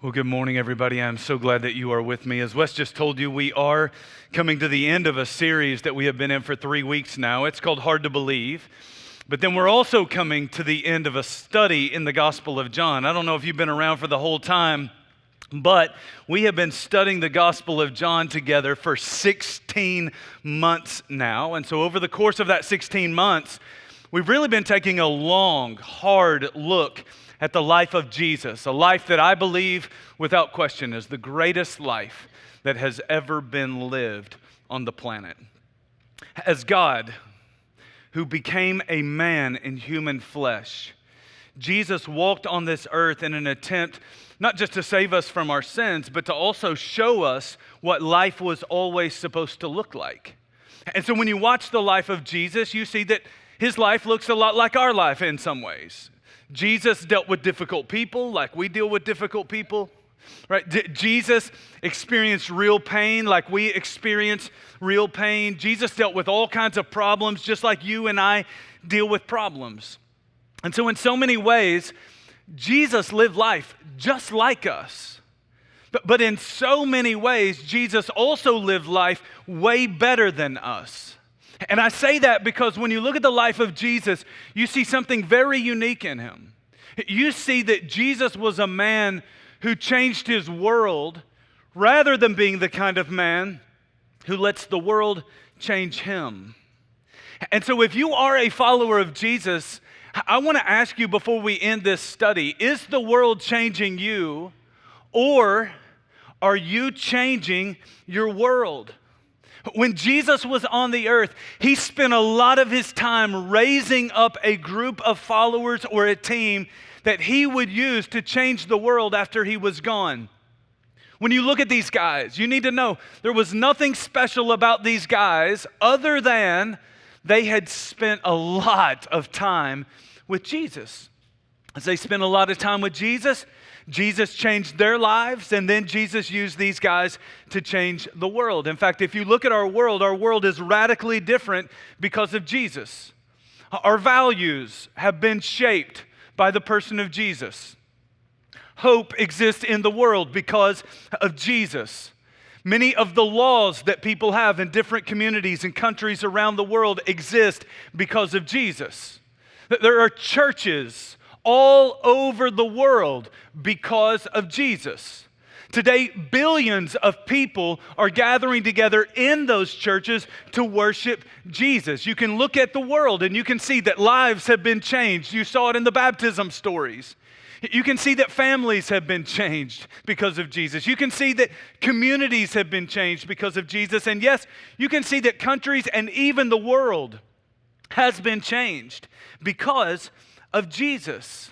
Well, good morning, everybody. I'm so glad that you are with me. As Wes just told you, we are coming to the end of a series that we have been in for 3 weeks now. It's called Hard to Believe. But then we're also coming to the end of a study in the Gospel of John. I don't know if you've been around for the whole time, but we have been studying the Gospel of John together for 16 months now. And so over the course of that 16 months, we've really been taking a long, hard look at the life of Jesus, a life that I believe, without question, is the greatest life that has ever been lived on the planet. As God, who became a man in human flesh, Jesus walked on this earth in an attempt not just to save us from our sins, but to also show us what life was always supposed to look like. And so when you watch the life of Jesus, you see that his life looks a lot like our life in some ways. Jesus dealt with difficult people like we deal with difficult people, right? Jesus experienced real pain like we experience real pain. Jesus dealt with all kinds of problems just like you and I deal with problems. And so in so many ways, Jesus lived life just like us. But in so many ways, Jesus also lived life way better than us. And I say that because when you look at the life of Jesus, you see something very unique in him. You see that Jesus was a man who changed his world rather than being the kind of man who lets the world change him. And so if you are a follower of Jesus, I want to ask you before we end this study, is the world changing you, or are you changing your world? When Jesus was on the earth, he spent a lot of his time raising up a group of followers or a team that he would use to change the world after he was gone. When you look at these guys, you need to know there was nothing special about these guys other than they had spent a lot of time with Jesus. As they spent a lot of time with Jesus, Jesus changed their lives, and then Jesus used these guys to change the world. In fact, if you look at our world is radically different because of Jesus. Our values have been shaped by the person of Jesus. Hope exists in the world because of Jesus. Many of the laws that people have in different communities and countries around the world exist because of Jesus. There are churches all over the world because of Jesus. Today, billions of people are gathering together in those churches to worship Jesus. You can look at the world and you can see that lives have been changed. You saw it in the baptism stories. You can see that families have been changed because of Jesus. You can see that communities have been changed because of Jesus. And yes, you can see that countries and even the world has been changed because of Jesus.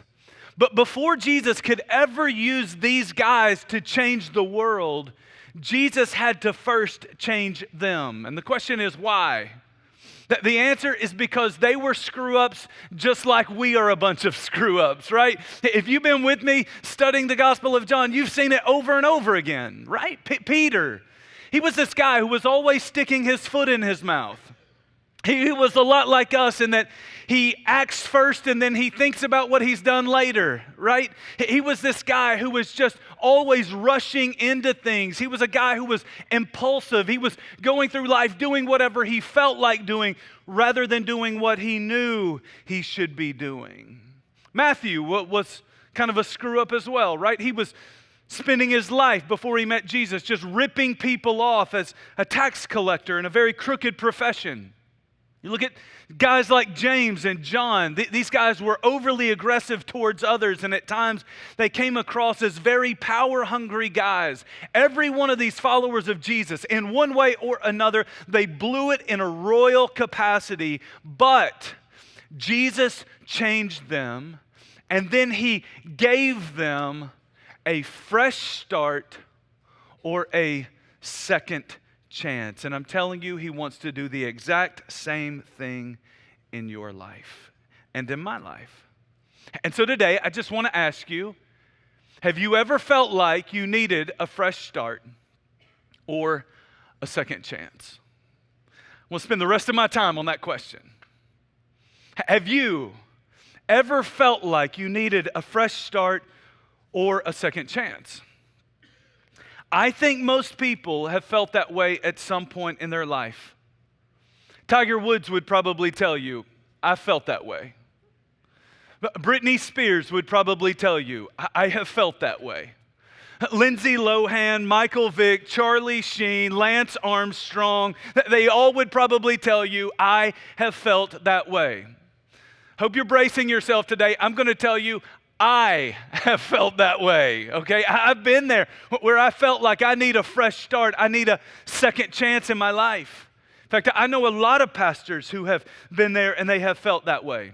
But before Jesus could ever use these guys to change the world, Jesus had to first change them. And the question is, why? The answer is because they were screw-ups just like we are a bunch of screw-ups, right? If you've been with me studying the Gospel of John, you've seen it over and over again, right? Peter, he was this guy who was always sticking his foot in his mouth. He was a lot like us in that he acts first and then he thinks about what he's done later, right? He was this guy who was just always rushing into things. He was a guy who was impulsive. He was going through life doing whatever he felt like doing rather than doing what he knew he should be doing. Matthew was kind of a screw up as well, right? He was spending his life before he met Jesus just ripping people off as a tax collector in a very crooked profession. You look at guys like James and John. These guys were overly aggressive towards others, and at times they came across as very power-hungry guys. Every one of these followers of Jesus, in one way or another, they blew it in a royal capacity, but Jesus changed them, and then he gave them a fresh start or a second chance. And I'm telling you, he wants to do the exact same thing in your life and in my life. And so today, I just want to ask you, have you ever felt like you needed a fresh start or a second chance? I'm going to spend the rest of my time on that question. Have you ever felt like you needed a fresh start or a second chance? I think most people have felt that way at some point in their life. Tiger Woods would probably tell you, I felt that way. Britney Spears would probably tell you, I have felt that way. Lindsay Lohan, Michael Vick, Charlie Sheen, Lance Armstrong, they all would probably tell you, I have felt that way. Hope you're bracing yourself today. I'm going to tell you, I have felt that way, okay? I've been there where I felt like I need a fresh start. I need a second chance in my life. In fact, I know a lot of pastors who have been there and they have felt that way.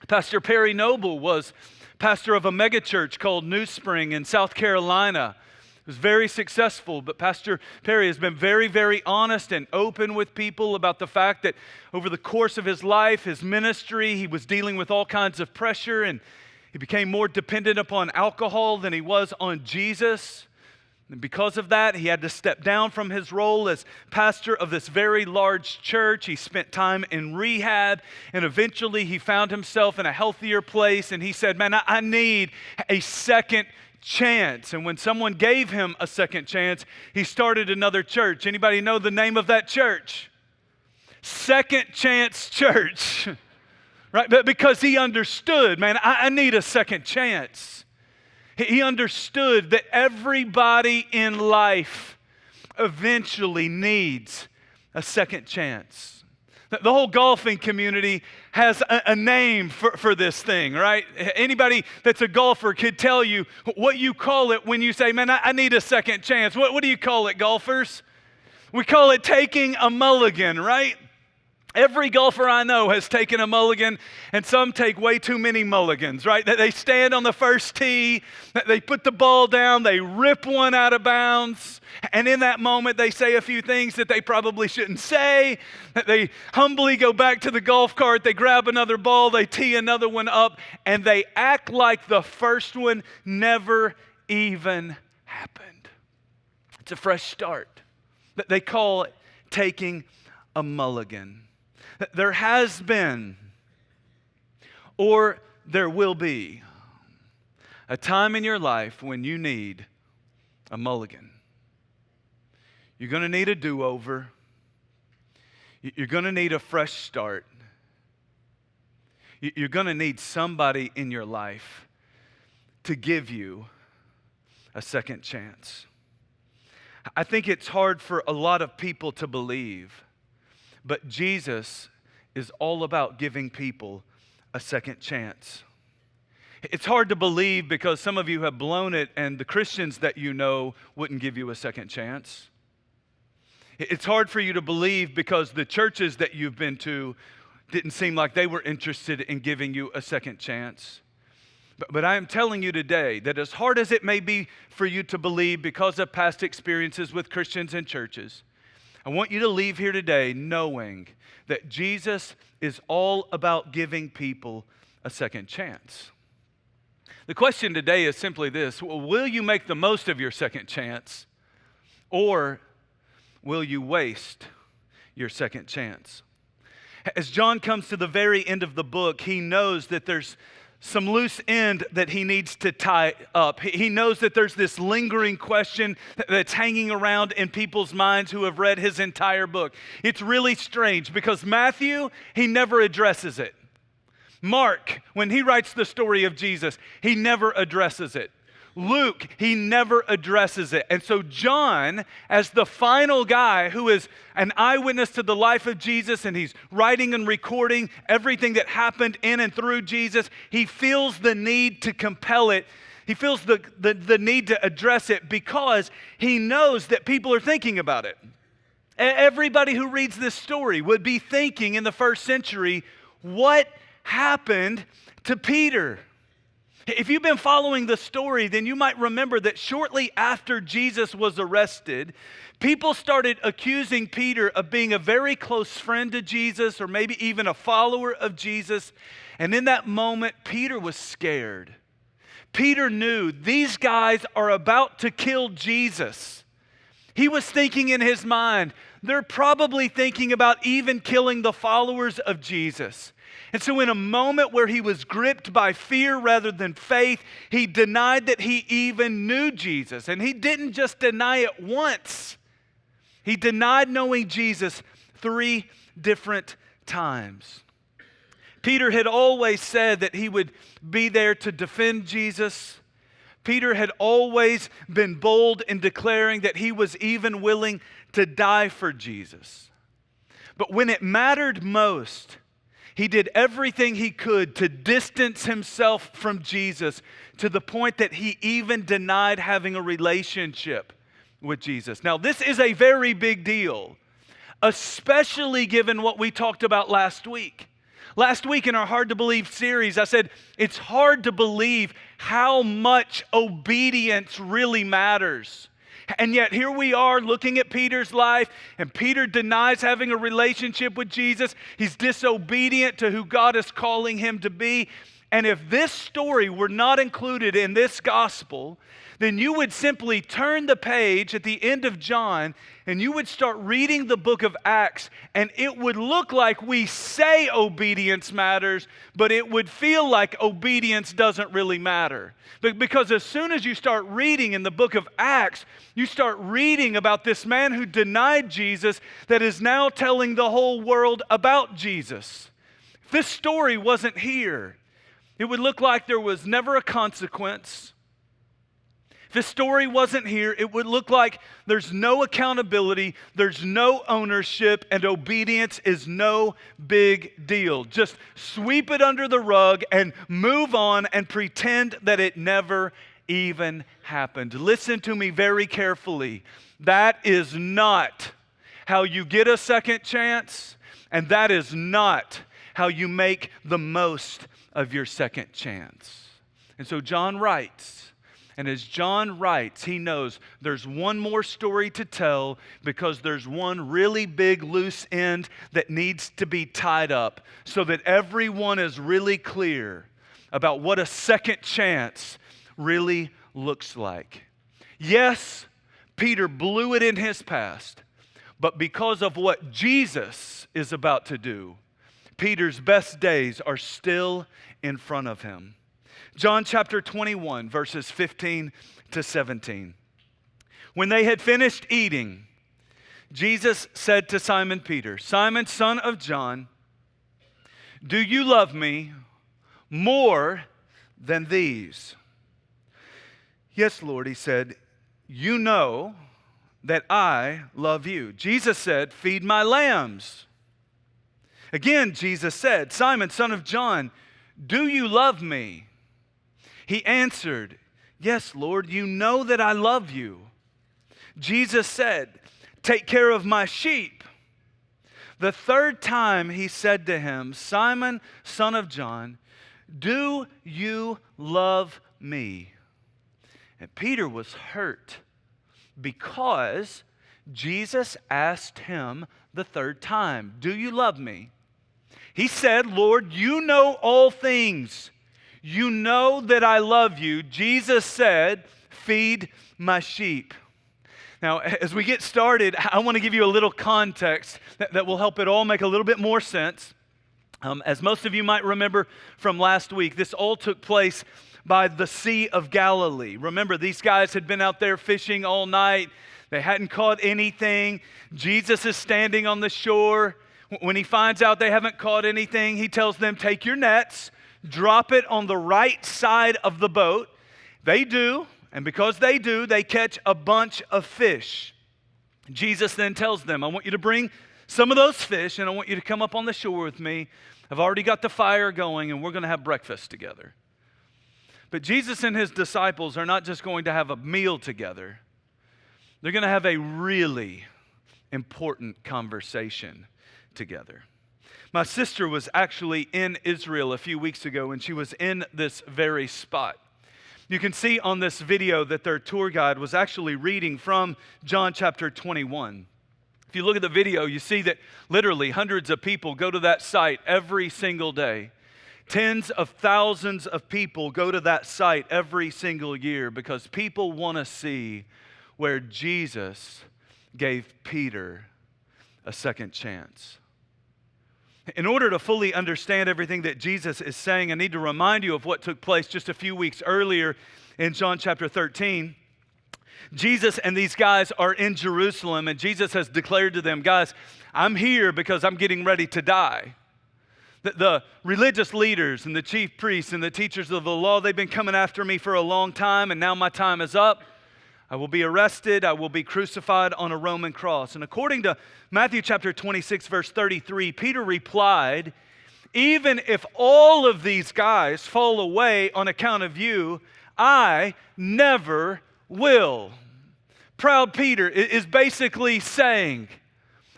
Pastor Perry Noble was pastor of a megachurch called New Spring in South Carolina. It was very successful, but Pastor Perry has been very, very honest and open with people about the fact that over the course of his life, his ministry, he was dealing with all kinds of pressure, and he became more dependent upon alcohol than he was on Jesus. And because of that, he had to step down from his role as pastor of this very large church. He spent time in rehab, and eventually he found himself in a healthier place, and he said, man, I need a second chance. And when someone gave him a second chance, he started another church. Anybody know the name of that church? Second Chance Church. Right? But because he understood, man, I need a second chance. He understood that everybody in life eventually needs a second chance. The whole golfing community has a name for this thing, right? Anybody that's a golfer could tell you what you call it when you say, man, I need a second chance. What do you call it, golfers? We call it taking a mulligan, right? Every golfer I know has taken a mulligan, and some take way too many mulligans, right? They stand on the first tee, they put the ball down, they rip one out of bounds, and in that moment they say a few things that they probably shouldn't say. They humbly go back to the golf cart, they grab another ball, they tee another one up, and they act like the first one never even happened. It's a fresh start. They call it taking a mulligan. There has been, or there will be, a time in your life when you need a mulligan. You're going to need a do-over. You're going to need a fresh start. You're going to need somebody in your life to give you a second chance. I think it's hard for a lot of people to believe, but Jesus is all about giving people a second chance. It's hard to believe because some of you have blown it and the Christians that you know wouldn't give you a second chance. It's hard for you to believe because the churches that you've been to didn't seem like they were interested in giving you a second chance. But I am telling you today that as hard as it may be for you to believe because of past experiences with Christians and churches, I want you to leave here today knowing that Jesus is all about giving people a second chance. The question today is simply this: will you make the most of your second chance, or will you waste your second chance? As John comes to the very end of the book, he knows that there's some loose end that he needs to tie up. He knows that there's this lingering question that's hanging around in people's minds who have read his entire book. It's really strange because Matthew, he never addresses it. Mark, when he writes the story of Jesus, he never addresses it. Luke, he never addresses it. And so John, as the final guy who is an eyewitness to the life of Jesus, and he's writing and recording everything that happened in and through Jesus, he feels the need to compel it. He feels the need to address it because he knows that people are thinking about it. Everybody who reads this story would be thinking in the first century, what happened to Peter? If you've been following the story, then you might remember that shortly after Jesus was arrested, people started accusing Peter of being a very close friend to Jesus or maybe even a follower of Jesus. And in that moment, Peter was scared. Peter knew these guys are about to kill Jesus. He was thinking in his mind, they're probably thinking about even killing the followers of Jesus. And so in a moment where he was gripped by fear rather than faith, he denied that he even knew Jesus. And he didn't just deny it once. He denied knowing Jesus 3 different times. Peter had always said that he would be there to defend Jesus. Peter had always been bold in declaring that he was even willing to die for Jesus. But when it mattered most, he did everything he could to distance himself from Jesus to the point that he even denied having a relationship with Jesus. Now, this is a very big deal, especially given what we talked about last week. Last week in our Hard to Believe series, I said it's hard to believe how much obedience really matters. And yet here we are looking at Peter's life, and Peter denies having a relationship with Jesus. He's disobedient to who God is calling him to be. And if this story were not included in this gospel, then you would simply turn the page at the end of John and you would start reading the book of Acts, and it would look like we say obedience matters, but it would feel like obedience doesn't really matter. Because as soon as you start reading in the book of Acts, you start reading about this man who denied Jesus that is now telling the whole world about Jesus. If this story wasn't here, it would look like there was never a consequence. If this story wasn't here, it would look like there's no accountability, there's no ownership, and obedience is no big deal. Just sweep it under the rug and move on and pretend that it never even happened. Listen to me very carefully. That is not how you get a second chance, and that is not how you make the most of your second chance. And so John writes, and as John writes, he knows there's one more story to tell because there's one really big loose end that needs to be tied up so that everyone is really clear about what a second chance really looks like. Yes, Peter blew it in his past, but because of what Jesus is about to do, Peter's best days are still in front of him. John chapter 21, verses 15 to 17. When they had finished eating, Jesus said to Simon Peter, "Simon, son of John, do you love me more than these?" "Yes, Lord," he said, "you know that I love you." Jesus said, "Feed my lambs." Again, Jesus said, "Simon, son of John, do you love me?" He answered, "Yes, Lord, you know that I love you." Jesus said, "Take care of my sheep." The third time he said to him, "Simon, son of John, do you love me?" And Peter was hurt because Jesus asked him the third time, "Do you love me?" He said, "Lord, you know all things. You know that I love you." Jesus said, "Feed my sheep." Now, as we get started, I want to give you a little context that will help it all make a little bit more sense. As most of you might remember from last week, this all took place by the Sea of Galilee. Remember, these guys had been out there fishing all night. They hadn't caught anything. Jesus is standing on the shore. When he finds out they haven't caught anything, he tells them, "Take your nets, drop it on the right side of the boat." They do, and because they do, they catch a bunch of fish. Jesus then tells them, "I want you to bring some of those fish, and I want you to come up on the shore with me. I've already got the fire going, and we're going to have breakfast together." But Jesus and his disciples are not just going to have a meal together. They're going to have a really important conversation together. My sister was actually in Israel a few weeks ago, and she was in this very spot. You can see on this video that their tour guide was actually reading from John chapter 21. If you look at the video, you see that literally hundreds of people go to that site every single day. Tens of thousands of people go to that site every single year because people want to see where Jesus gave Peter a second chance. In order to fully understand everything that Jesus is saying, I need to remind you of what took place just a few weeks earlier in John chapter 13. Jesus and these guys are in Jerusalem, and Jesus has declared to them, guys, I'm here because I'm getting ready to die. The religious leaders and the chief priests and the teachers of the law, they've been coming after me for a long time, and now my time is up. I will be arrested. I will be crucified on a Roman cross. And according to Matthew chapter 26, verse 33, Peter replied, even if all of these guys fall away on account of you, I never will. Proud Peter is basically saying,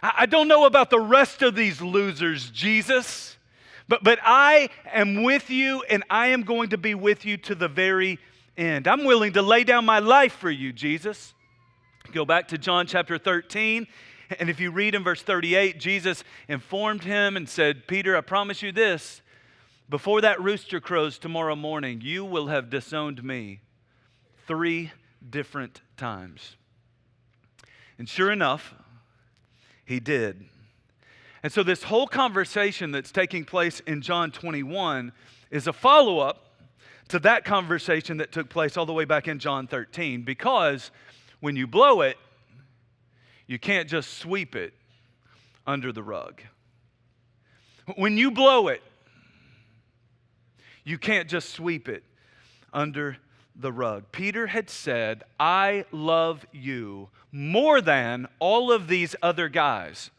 I don't know about the rest of these losers, Jesus, but I am with you, and I am going to be with you to the very end. I'm willing to lay down my life for you, Jesus. Go back to John chapter 13, and if you read in verse 38, Jesus informed him and said, Peter, I promise you this, before that rooster crows tomorrow morning, you will have disowned me 3 different times. And sure enough, he did. And so this whole conversation that's taking place in John 21 is a follow-up to that conversation that took place all the way back in John 13, because when you blow it, you can't just sweep it under the rug. When you blow it, you can't just sweep it under the rug. Peter had said, I love you more than all of these other guys.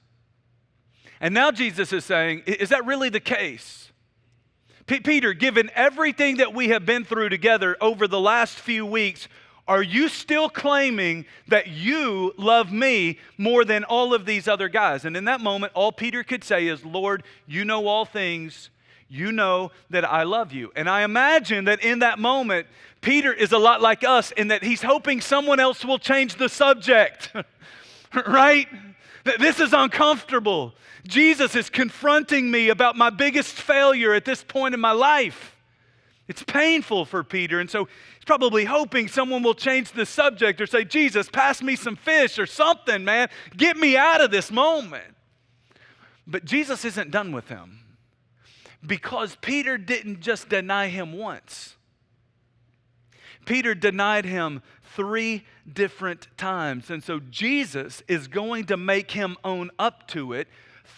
And now Jesus is saying, is that really the case? Peter, given everything that we have been through together over the last few weeks, are you still claiming that you love me more than all of these other guys? And in that moment, all Peter could say is, Lord, you know all things. You know that I love you. And I imagine that in that moment, Peter is a lot like us in that he's hoping someone else will change the subject, right? This is uncomfortable. Jesus is confronting me about my biggest failure at this point in my life. It's painful for Peter, and so he's probably hoping someone will change the subject or say, Jesus, pass me some fish or something, man. Get me out of this moment. But Jesus isn't done with him, because Peter didn't just deny him once. Peter denied him 3 different times, and so Jesus is going to make him own up to it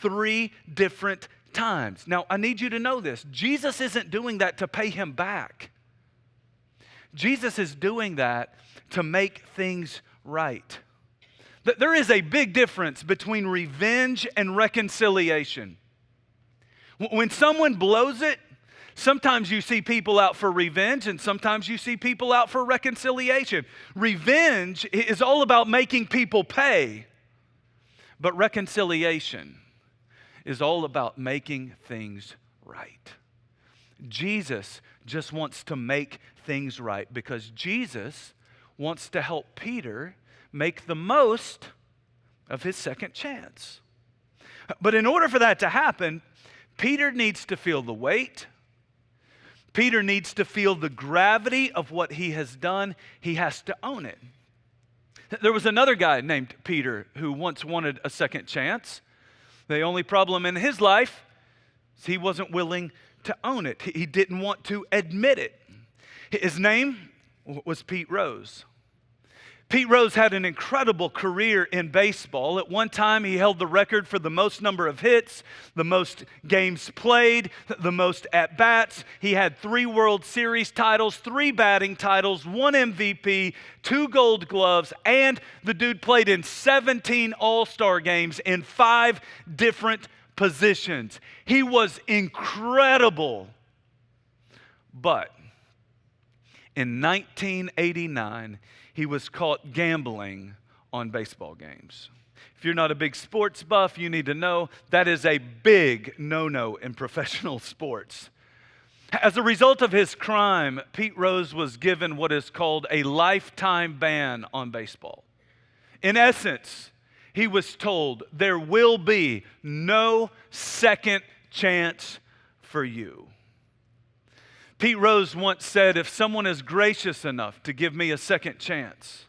3 different times. Now, I need you to know this. Jesus isn't doing that to pay him back. Jesus is doing that to make things right. There is a big difference between revenge and reconciliation. When someone blows it, sometimes you see people out for revenge, and sometimes you see people out for reconciliation. Revenge is all about making people pay, but reconciliation is all about making things right. Jesus just wants to make things right because Jesus wants to help Peter make the most of his second chance. But in order for that to happen, Peter needs to feel the weight. Peter needs to feel the gravity of what he has done. He has to own it. There was another guy named Peter who once wanted a second chance. The only problem in his life is he wasn't willing to own it. He didn't want to admit it. His name was Pete Rose. Pete Rose had an incredible career in baseball. At one time, he held the record for the most number of hits, the most games played, the most at-bats. He had 3 World Series titles, 3 batting titles, 1 MVP, 2 Gold Gloves, and the dude played in 17 All-Star games in 5 different positions. He was incredible. But in 1989, he was caught gambling on baseball games. If you're not a big sports buff, you need to know that is a big no-no in professional sports. As a result of his crime, Pete Rose was given what is called a lifetime ban on baseball. In essence, he was told there will be no second chance for you. Pete Rose once said, if someone is gracious enough to give me a second chance,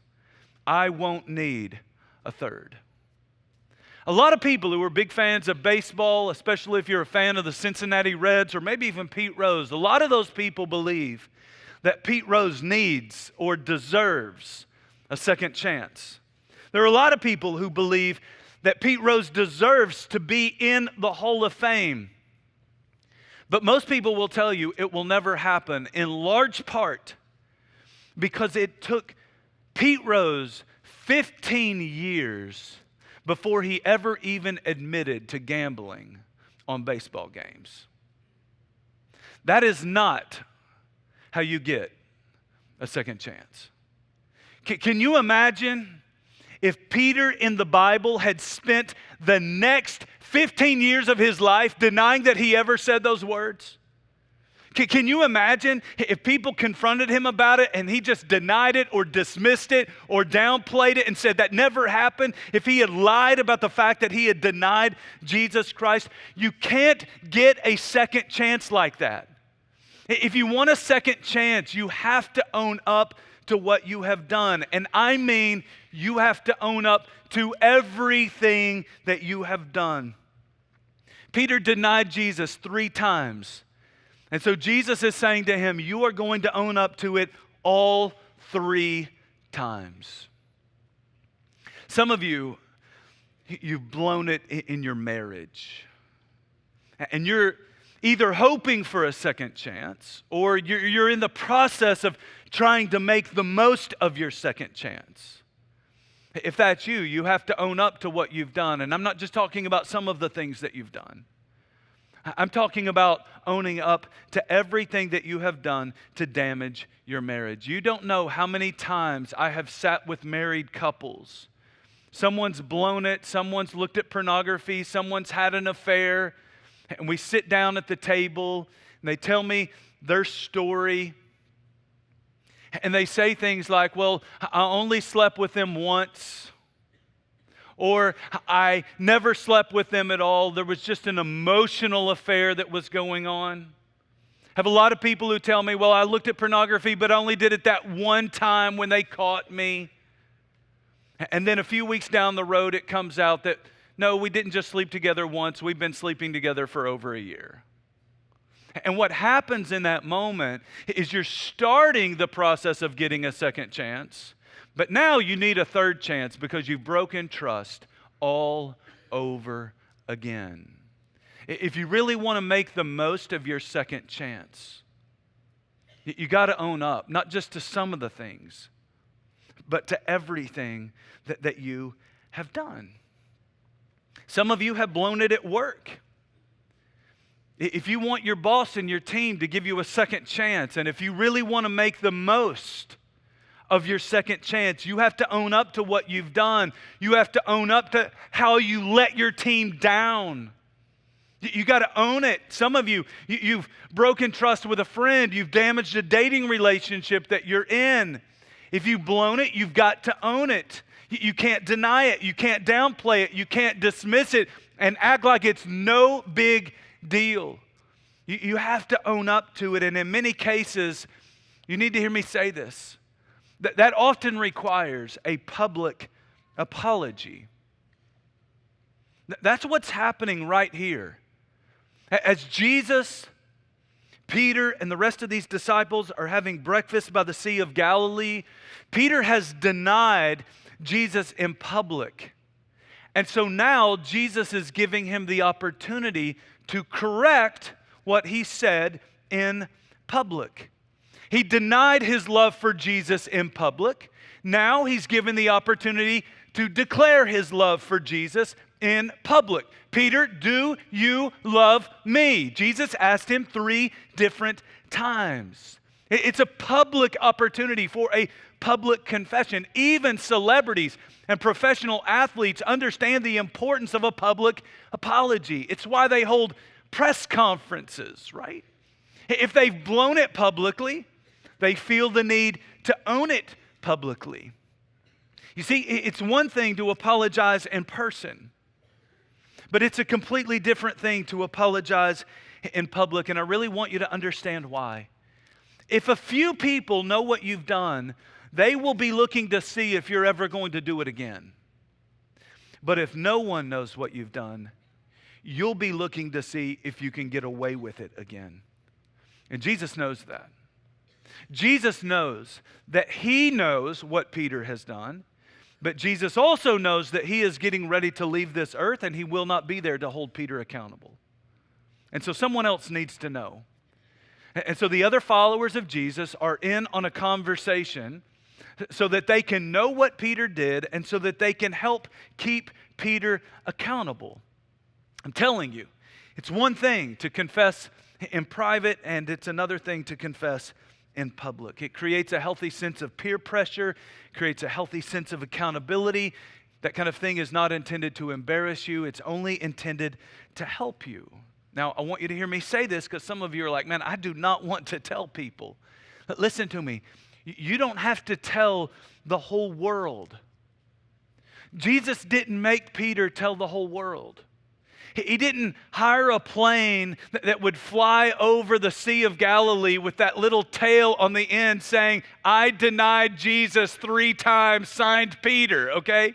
I won't need a third. A lot of people who are big fans of baseball, especially if you're a fan of the Cincinnati Reds or maybe even Pete Rose, a lot of those people believe that Pete Rose needs or deserves a second chance. There are a lot of people who believe that Pete Rose deserves to be in the Hall of Fame. But most people will tell you it will never happen, in large part because it took Pete Rose 15 years before he ever even admitted to gambling on baseball games. That is not how you get a second chance. Can you imagine if Peter in the Bible had spent the next 15 years of his life denying that he ever said those words? Can you imagine if people confronted him about it and he just denied it or dismissed it or downplayed it and said that never happened? If he had lied about the fact that he had denied Jesus Christ? You can't get a second chance like that. If you want a second chance, you have to own up to what you have done. And I mean, you have to own up to everything that you have done. Peter denied Jesus 3 times. And so Jesus is saying to him, you are going to own up to it all 3 times. Some of you, you've blown it in your marriage. And you're either hoping for a second chance or you're in the process of trying to make the most of your second chance. If that's you, you have to own up to what you've done. And I'm not just talking about some of the things that you've done. I'm talking about owning up to everything that you have done to damage your marriage. You don't know how many times I have sat with married couples. Someone's blown it, someone's looked at pornography, someone's had an affair, and we sit down at the table and they tell me their story. And they say things like, well, I only slept with them once. Or I never slept with them at all. There was just an emotional affair that was going on. I have a lot of people who tell me, well, I looked at pornography, but I only did it that one time when they caught me. And then a few weeks down the road, it comes out that, no, we didn't just sleep together once. We've been sleeping together for over a year. And what happens in that moment is you're starting the process of getting a second chance, but now you need a third chance because you've broken trust all over again. If you really want to make the most of your second chance, you got to own up, not just to some of the things, but to everything that you have done. Some of you have blown it at work. If you want your boss and your team to give you a second chance, and if you really want to make the most of your second chance, you have to own up to what you've done. You have to own up to how you let your team down. You got to own it. Some of you, you've broken trust with a friend. You've damaged a dating relationship that you're in. If you've blown it, you've got to own it. You can't deny it. You can't downplay it. You can't dismiss it and act like it's no big deal. You have to own up to it. And in many cases, you need to hear me say this, that often requires a public apology. That's what's happening right here. As Jesus, Peter, and the rest of these disciples are having breakfast by the Sea of Galilee, Peter has denied Jesus in public. And so now Jesus is giving him the opportunity to correct what he said in public. He denied his love for Jesus in public. Now he's given the opportunity to declare his love for Jesus in public. Peter, do you love me? Jesus asked him 3 different times. It's a public opportunity for a public confession. Even celebrities and professional athletes understand the importance of a public apology. It's why they hold press conferences, right? If they've blown it publicly, they feel the need to own it publicly. You see, it's one thing to apologize in person, but it's a completely different thing to apologize in public, and I really want you to understand why. If a few people know what you've done, they will be looking to see if you're ever going to do it again. But if no one knows what you've done, you'll be looking to see if you can get away with it again. And Jesus knows that. Jesus knows that he knows what Peter has done, but Jesus also knows that he is getting ready to leave this earth and he will not be there to hold Peter accountable. And so someone else needs to know. And so the other followers of Jesus are in on a conversation so that they can know what Peter did and so that they can help keep Peter accountable. I'm telling you, it's one thing to confess in private and it's another thing to confess in public. It creates a healthy sense of peer pressure, creates a healthy sense of accountability. That kind of thing is not intended to embarrass you. It's only intended to help you. Now, I want you to hear me say this because some of you are like, man, I do not want to tell people. But listen to me. You don't have to tell the whole world. Jesus didn't make Peter tell the whole world. He didn't hire a plane that would fly over the Sea of Galilee with that little tail on the end saying, I denied Jesus 3 times, signed Peter, okay?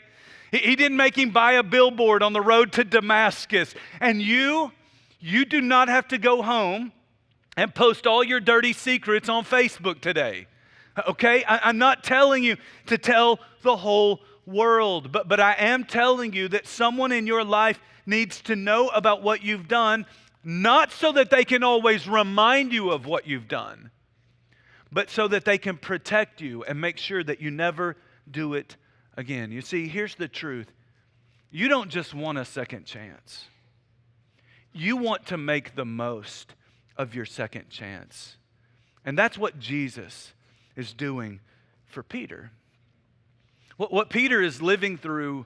He didn't make him buy a billboard on the road to Damascus. And you do not have to go home and post all your dirty secrets on Facebook today, okay? I'm not telling you to tell the whole world, but I am telling you that someone in your life needs to know about what you've done, not so that they can always remind you of what you've done, but so that they can protect you and make sure that you never do it again. You see, here's the truth. You don't just want a second chance. You want to make the most of your second chance. And that's what Jesus is doing for Peter. What Peter is living through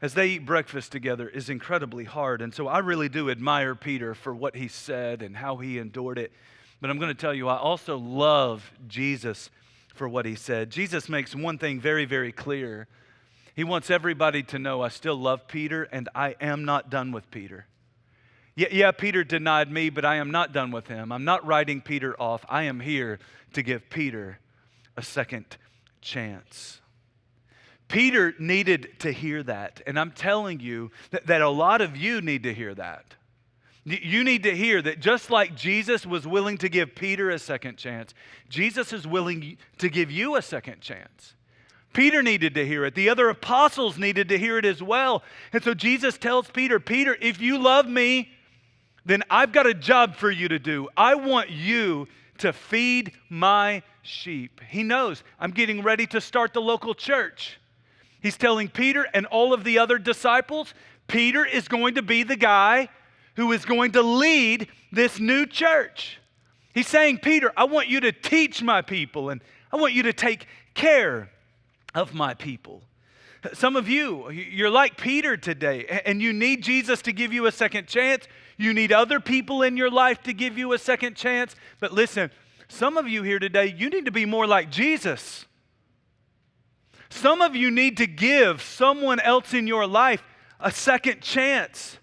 as they eat breakfast together is incredibly hard. And so I really do admire Peter for what he said and how he endured it. But I'm going to tell you, I also love Jesus for what he said. Jesus makes one thing very, very clear. He wants everybody to know I still love Peter and I am not done with Peter. Yeah, Peter denied me, but I am not done with him. I'm not writing Peter off. I am here to give Peter a second chance. Peter needed to hear that, and I'm telling you that a lot of you need to hear that. You need to hear that just like Jesus was willing to give Peter a second chance, Jesus is willing to give you a second chance. Peter needed to hear it. The other apostles needed to hear it as well. And so Jesus tells Peter, Peter, if you love me, then I've got a job for you to do. I want you to feed my sheep. He knows I'm getting ready to start the local church. He's telling Peter and all of the other disciples, Peter is going to be the guy who is going to lead this new church. He's saying, Peter, I want you to teach my people and I want you to take care of my people. Some of you, you're like Peter today and you need Jesus to give you a second chance. You need other people in your life to give you a second chance. But listen, some of you here today, you need to be more like Jesus. Some of you need to give someone else in your life a second chance.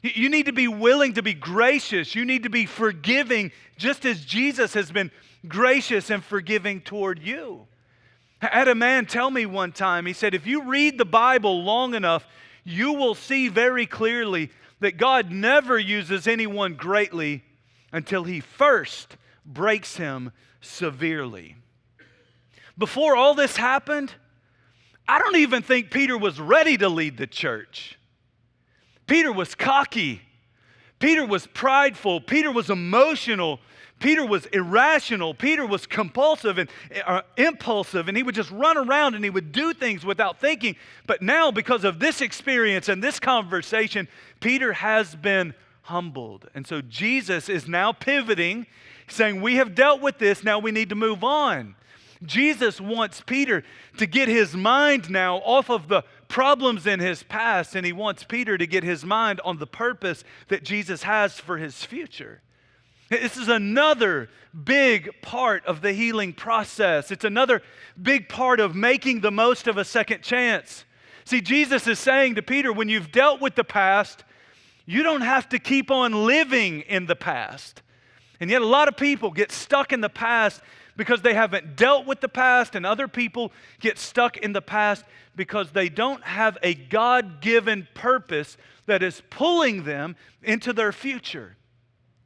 You need to be willing to be gracious. You need to be forgiving just as Jesus has been gracious and forgiving toward you. I had a man tell me one time, he said, if you read the Bible long enough, you will see very clearly that God never uses anyone greatly until he first breaks him severely. Before all this happened, I don't even think Peter was ready to lead the church. Peter was cocky. Peter was prideful. Peter was emotional. Peter was irrational. Peter was compulsive and impulsive, and he would just run around and he would do things without thinking. But now, because of this experience and this conversation, Peter has been humbled. And so Jesus is now pivoting, saying, we have dealt with this, now we need to move on. Jesus wants Peter to get his mind now off of the problems in his past, and he wants Peter to get his mind on the purpose that Jesus has for his future. This is another big part of the healing process. It's another big part of making the most of a second chance. See, Jesus is saying to Peter, when you've dealt with the past, you don't have to keep on living in the past. And yet a lot of people get stuck in the past because they haven't dealt with the past, and other people get stuck in the past because they don't have a God-given purpose that is pulling them into their future.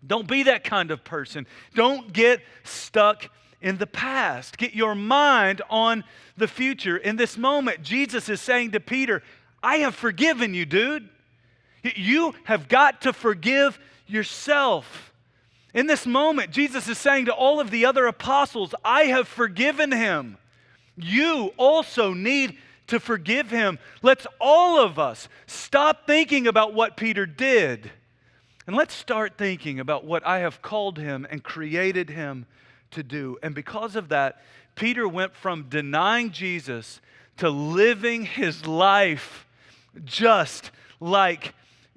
Don't be that kind of person. Don't get stuck in the past. Get your mind on the future. In this moment, Jesus is saying to Peter, I have forgiven you, dude. You have got to forgive yourself. In this moment, Jesus is saying to all of the other apostles, I have forgiven him. You also need to forgive him. Let's all of us stop thinking about what Peter did, and let's start thinking about what I have called him and created him to do. And because of that, Peter went from denying Jesus to living his life just like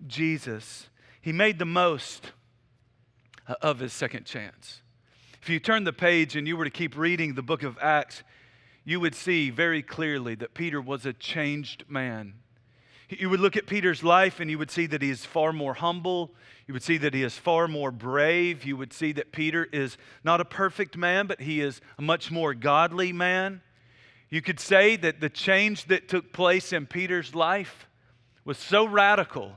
Jesus. He made the most of his second chance. If you turn the page and you were to keep reading the book of Acts, you would see very clearly that Peter was a changed man. You would look at Peter's life and you would see that he is far more humble. You would see that he is far more brave. You would see that Peter is not a perfect man, but he is a much more godly man. You could say that the change that took place in Peter's life was so radical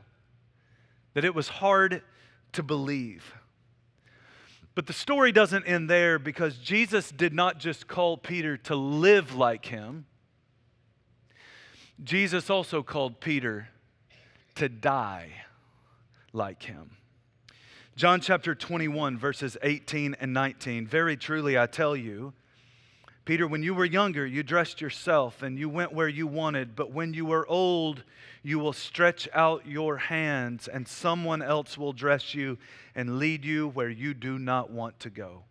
that it was hard to believe. But the story doesn't end there, because Jesus did not just call Peter to live like him. Jesus also called Peter to die like him. John chapter 21, verses 18 and 19. Very truly I tell you, Peter, when you were younger, you dressed yourself and you went where you wanted. But when you are old, you will stretch out your hands and someone else will dress you and lead you where you do not want to go.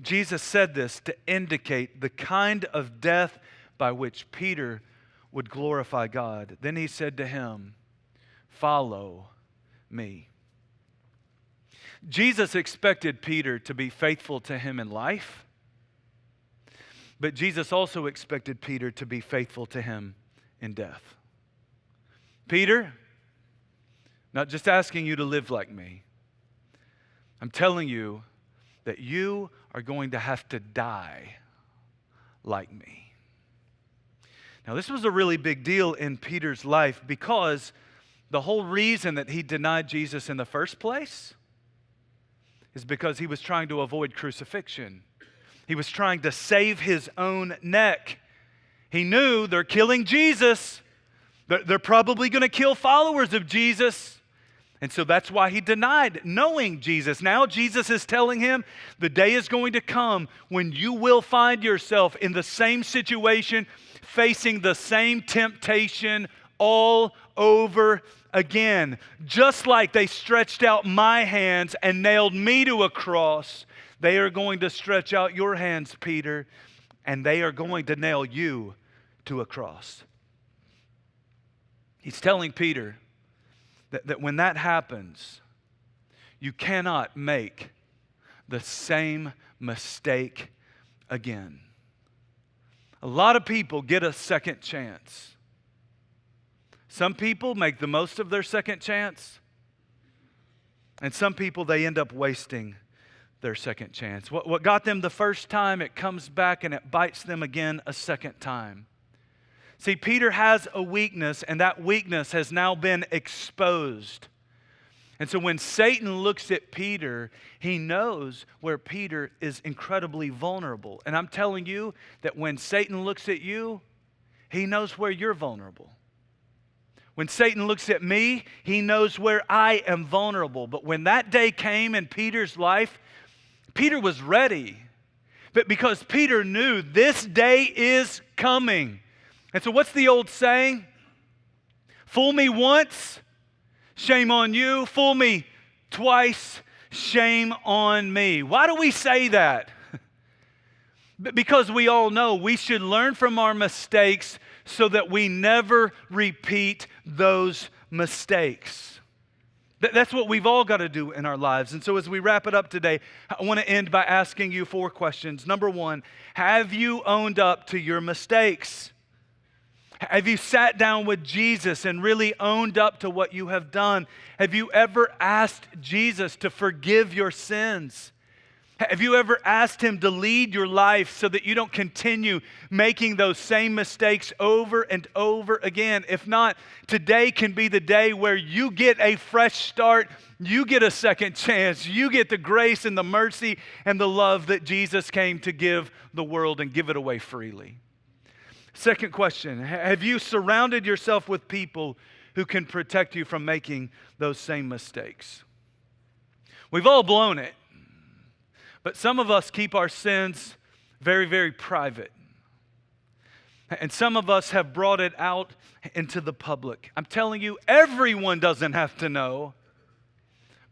Jesus said this to indicate the kind of death by which Peter would glorify God. Then he said to him, follow me. Jesus expected Peter to be faithful to him in life, but Jesus also expected Peter to be faithful to him in death. Peter, not just asking you to live like me, I'm telling you that you are going to have to die like me. Now, this was a really big deal in Peter's life, because the whole reason that he denied Jesus in the first place is because he was trying to avoid crucifixion. He was trying to save his own neck. He knew they're killing Jesus. They're probably going to kill followers of Jesus. And so that's why he denied knowing Jesus. Now Jesus is telling him the day is going to come when you will find yourself in the same situation, facing the same temptation all over again. Just like they stretched out my hands and nailed me to a cross, they are going to stretch out your hands, Peter, and they are going to nail you to a cross. He's telling Peter that when that happens, you cannot make the same mistake again. A lot of people get a second chance. Some people make the most of their second chance, and some people, they end up wasting their second chance. What got them the first time, it comes back and it bites them again a second time. See, Peter has a weakness, and that weakness has now been exposed. And so when Satan looks at Peter, he knows where Peter is incredibly vulnerable. And I'm telling you that when Satan looks at you, he knows where you're vulnerable. When Satan looks at me, he knows where I am vulnerable. But when that day came in Peter's life, Peter was ready. But because Peter knew this day is coming. And so what's the old saying? Fool me once, shame on you. Fool me twice, shame on me. Why do we say that? Because we all know we should learn from our mistakes so that we never repeat those mistakes. That's what we've all got to do in our lives. And so as we wrap it up today, I want to end by asking you 4 questions. Number 1, have you owned up to your mistakes? Have you sat down with Jesus and really owned up to what you have done? Have you ever asked Jesus to forgive your sins? Have you ever asked Him to lead your life so that you don't continue making those same mistakes over and over again? If not, today can be the day where you get a fresh start, you get a second chance, you get the grace and the mercy and the love that Jesus came to give the world and give it away freely. Second question, have you surrounded yourself with people who can protect you from making those same mistakes? We've all blown it. But some of us keep our sins very, very private. And some of us have brought it out into the public. I'm telling you, everyone doesn't have to know,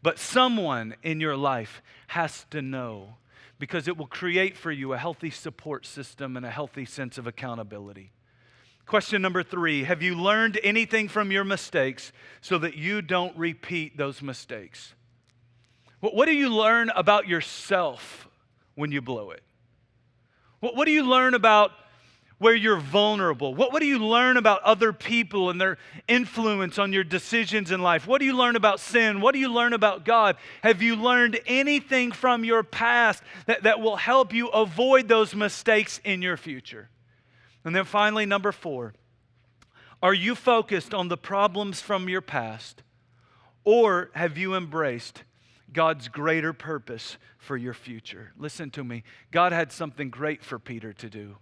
but someone in your life has to know, because it will create for you a healthy support system and a healthy sense of accountability. Question number 3, have you learned anything from your mistakes so that you don't repeat those mistakes? What do you learn about yourself when you blow it? What do you learn about where you're vulnerable? What do you learn about other people and their influence on your decisions in life? What do you learn about sin? What do you learn about God? Have you learned anything from your past that will help you avoid those mistakes in your future? And then finally, number 4, are you focused on the problems from your past, or have you embraced God's greater purpose for your future? Listen to me. God had something great for Peter to do.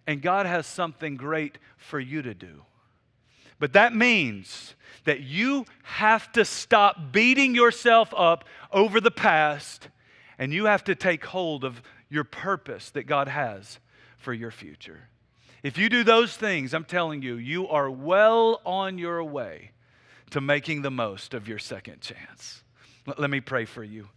And God has something great for you to do. But that means that you have to stop beating yourself up over the past, and you have to take hold of your purpose that God has for your future. If you do those things, I'm telling you, you are well on your way to making the most of your second chance. Let me pray for you.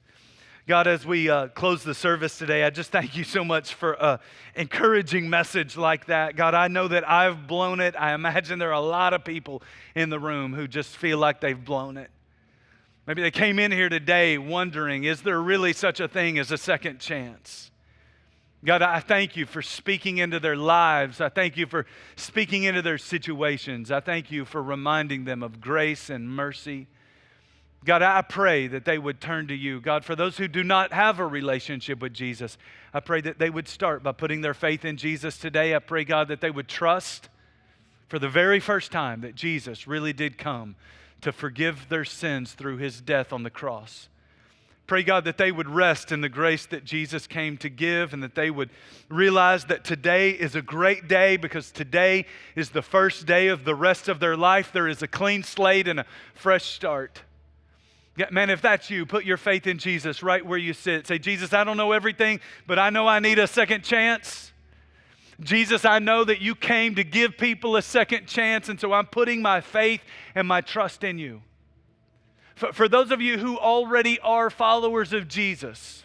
God, as we close the service today, I just thank you so much for an encouraging message like that. God, I know that I've blown it. I imagine there are a lot of people in the room who just feel like they've blown it. Maybe they came in here today wondering, is there really such a thing as a second chance? God, I thank you for speaking into their lives. I thank you for speaking into their situations. I thank you for reminding them of grace and mercy. God, I pray that they would turn to you. God, for those who do not have a relationship with Jesus, I pray that they would start by putting their faith in Jesus today. I pray, God, that they would trust for the very first time that Jesus really did come to forgive their sins through His death on the cross. Pray, God, that they would rest in the grace that Jesus came to give, and that they would realize that today is a great day because today is the first day of the rest of their life. There is a clean slate and a fresh start. Yeah, man, if that's you, put your faith in Jesus right where you sit. Say, Jesus, I don't know everything, but I know I need a second chance. Jesus, I know that you came to give people a second chance, and so I'm putting my faith and my trust in you. For those of you who already are followers of Jesus,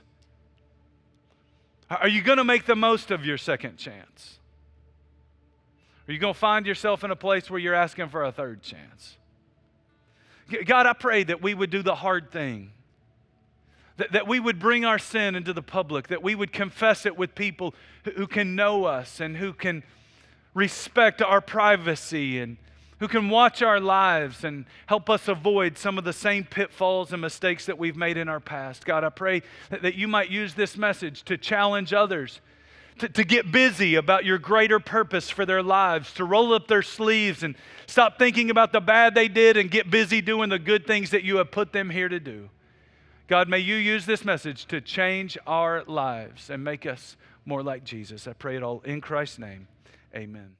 are you going to make the most of your second chance? Are you going to find yourself in a place where you're asking for a third chance? God, I pray that we would do the hard thing, that we would bring our sin into the public, that we would confess it with people who can know us and who can respect our privacy and who can watch our lives and help us avoid some of the same pitfalls and mistakes that we've made in our past. God, I pray that you might use this message to challenge others to get busy about your greater purpose for their lives, to roll up their sleeves and stop thinking about the bad they did and get busy doing the good things that you have put them here to do. God, may you use this message to change our lives and make us more like Jesus. I pray it all in Christ's name. Amen.